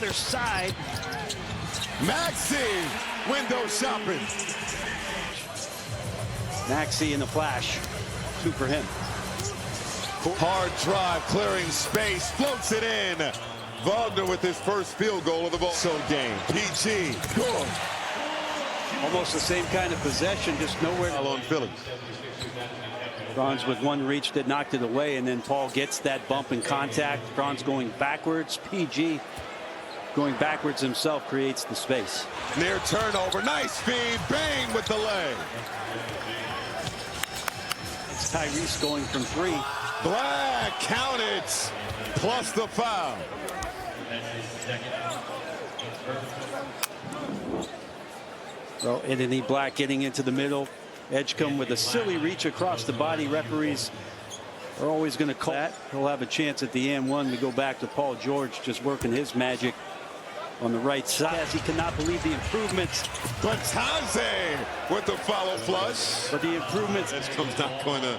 other side. Maxey, window shopping. Maxey in the flash. Two for him. Hard drive, clearing space, floats it in. Wagner with his first field goal of the ball. So game. PG, good. Almost the same kind of possession, just nowhere. On Phillies. Franz with one reach that knocked it away, and then Paul gets that bump in contact. Franz going backwards. PG going backwards himself creates the space. Near turnover, nice speed, bang with the leg. It's Tyrese going from three. Black counted, plus the foul. Well, Anthony Black getting into the middle. Edgecombe with a silly reach across the body. Referees are always going to call that. He'll have a chance at the and one. We go back to Paul George just working his magic on the right side. As he cannot believe the improvements. Banchero with the follow flush. But the improvements. Edgecombe's not going to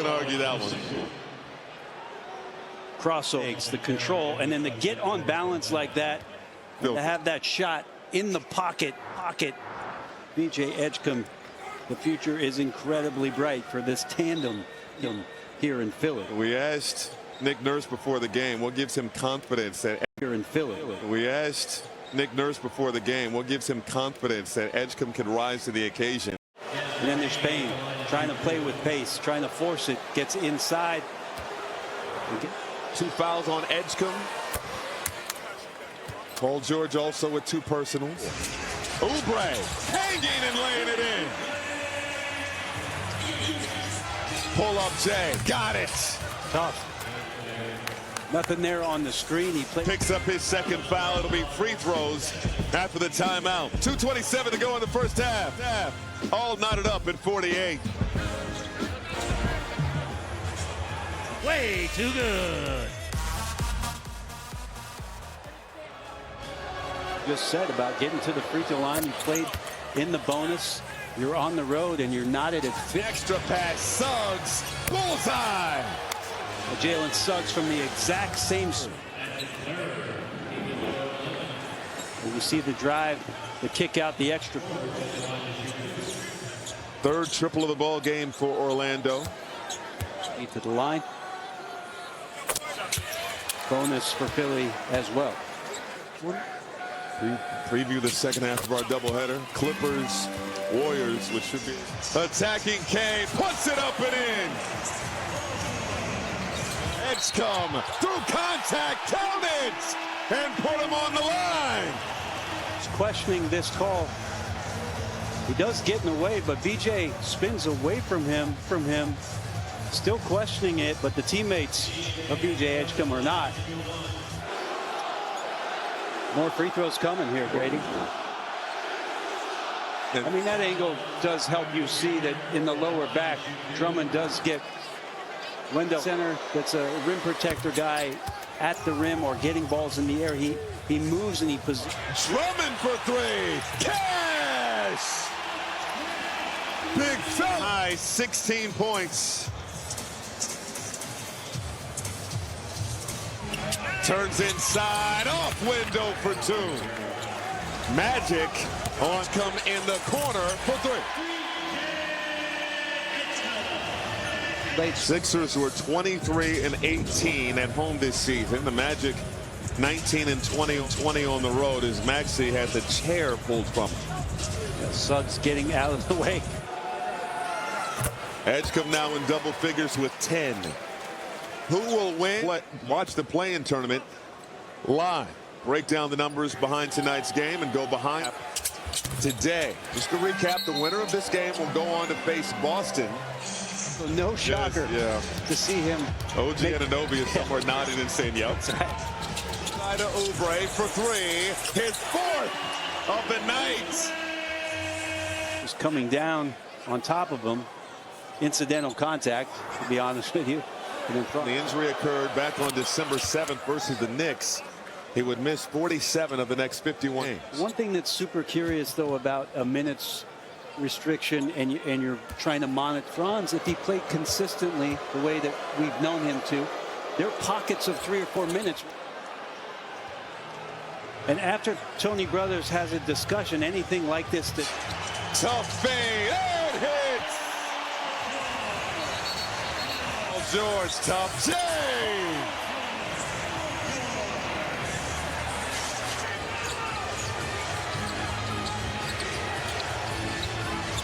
argue that one. Crossover, the control, and then to get on balance like that, to have that shot in the pocket. BJ Edgecombe, the future is incredibly bright for this tandem here in Philly. We asked Nick Nurse before the game what gives him confidence that here in Philly. We asked Nick Nurse before the game what gives him confidence that Edgecombe can rise to the occasion. And then there's Payne trying to play with pace, trying to force it, gets inside. Two fouls on Edgecombe. Paul George also with two personals. Oubre hanging and laying it in. Pull up Jay, got it. Tough. Nothing there on the screen. He picks up his second foul. It'll be free throws after the timeout. 2:27 to go in the first half. All knotted up at 48. Way too good. Just said about getting to the free throw line. You played in the bonus. You're on the road and you're knotted at 50. Extra pass, Suggs, bullseye. Jalen Suggs from the exact same. And you see the drive, the kick out, the extra. Third triple of the ball game for Orlando. To the line. Bonus for Philly as well. Preview the second half of our doubleheader. Clippers, Warriors, which should be attacking. Kane puts it up and in. Edgecombe through contact, count it, and put him on the line. He's questioning this call. He does get in the way, but BJ spins away from him. Still questioning it, but the teammates of BJ Edgecombe are not. More free throws coming here, Grady. I mean, that angle does help you see that in the lower back, Drummond does get Wendell center. That's a rim protector guy at the rim or getting balls in the air. He moves and he positions. Drummond for three. Cash. Big fella. High 16 points. Turns inside, off window for two. Magic on come in the corner for three. Sixers were 23-18 at home this season. The Magic 19-20 on the road as Maxey had the chair pulled from him. Yeah, Suggs getting out of the way. Edgecombe now in double figures with 10. Who will win? Watch the play-in tournament live. Break down the numbers behind tonight's game and go behind today. Just to recap, the winner of this game will go on to face Boston. So no shocker to see him. OG Anunoby is somewhere nodding and saying, yep. Side to Oubre for three. His fourth of the night. Just coming down on top of him. Incidental contact, to be honest with you. The injury occurred back on December 7th versus the Knicks. He would miss 47 of the next 51 games. One thing that's super curious, though, about a minutes restriction and you're trying to monitor Franz, if he played consistently the way that we've known him to, there are pockets of 3 or 4 minutes. And after Tony Brothers has a discussion, anything like this that Tough fade. It hits. Paul George, tough J.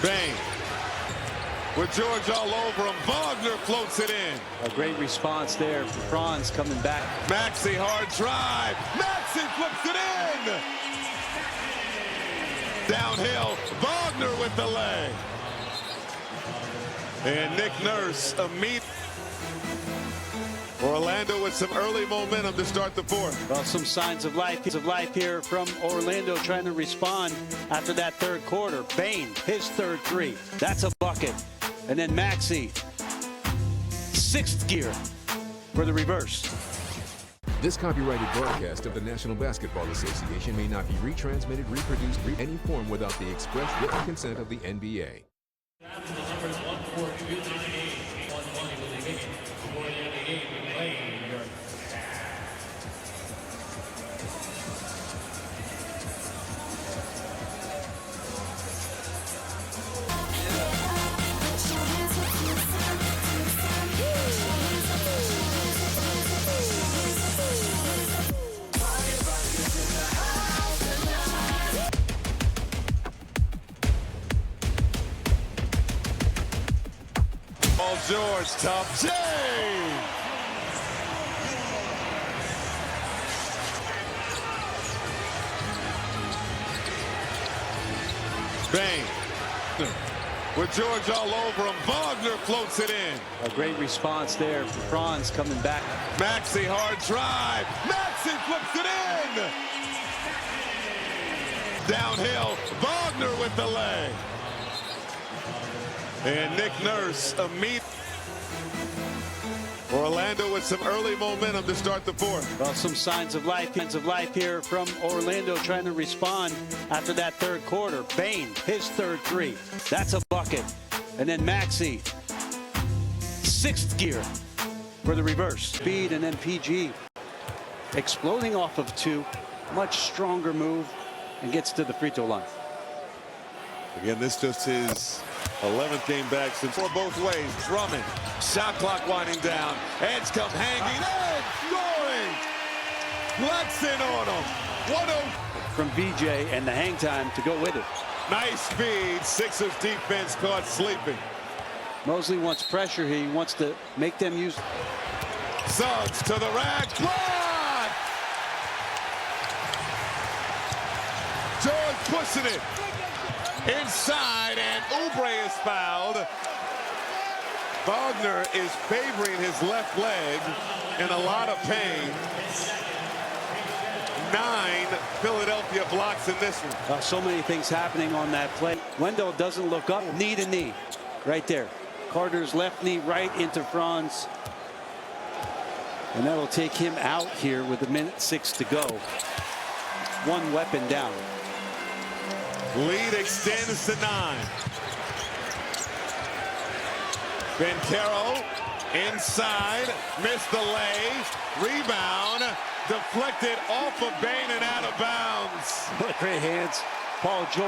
Bang. With George all over him, Wagner floats it in. a great response there for Franz coming back. Maxey, hard drive. Maxey flips it in. Downhill, Wagner with the leg. And Nick Nurse, Orlando with some early momentum to start the fourth. Well, some signs of life here from Orlando trying to respond after that third quarter. Bain, his third three. That's a bucket. And then Maxey, sixth gear for the reverse. This copyrighted broadcast of the National Basketball Association may not be retransmitted, reproduced, in any form without the express written consent of the NBA. Paul George, tough J. Bang. With George all over him, Wagner floats it in. A great response there for Franz coming back. Maxey, hard drive. Maxey flips it in. Downhill, Wagner with the leg. And Nick Nurse, Orlando with some early momentum to start the fourth. Well, some signs of life here from Orlando trying to respond after that third quarter. Bain, his third three. That's a bucket. And then Maxey, sixth gear for the reverse. Speed, and then PG exploding off of two. Much stronger move and gets to the free throw line. Again, this just his 11th game back since for both ways. Drummond, shot clock winding down. Edge comes hanging. Edge scoring. Flexing on him. From VJ and the hang time to go with it. Nice speed. Sixers defense caught sleeping. Mosley wants pressure. He wants to make them use. Suggs to the rack. Block! George pushing it. Inside, and Oubre is fouled. Wagner is favoring his left leg in a lot of pain. 9 Philadelphia blocks in this one. So many things happening on that play. Wendell doesn't look up. Knee to knee. Right there. Carter's left knee right into Franz. And that'll take him out here with 1:06 to go. One weapon down. Lead extends to 9. Banchero inside, missed the lay, rebound, deflected off of Bain and out of bounds. What great hands. Paul George.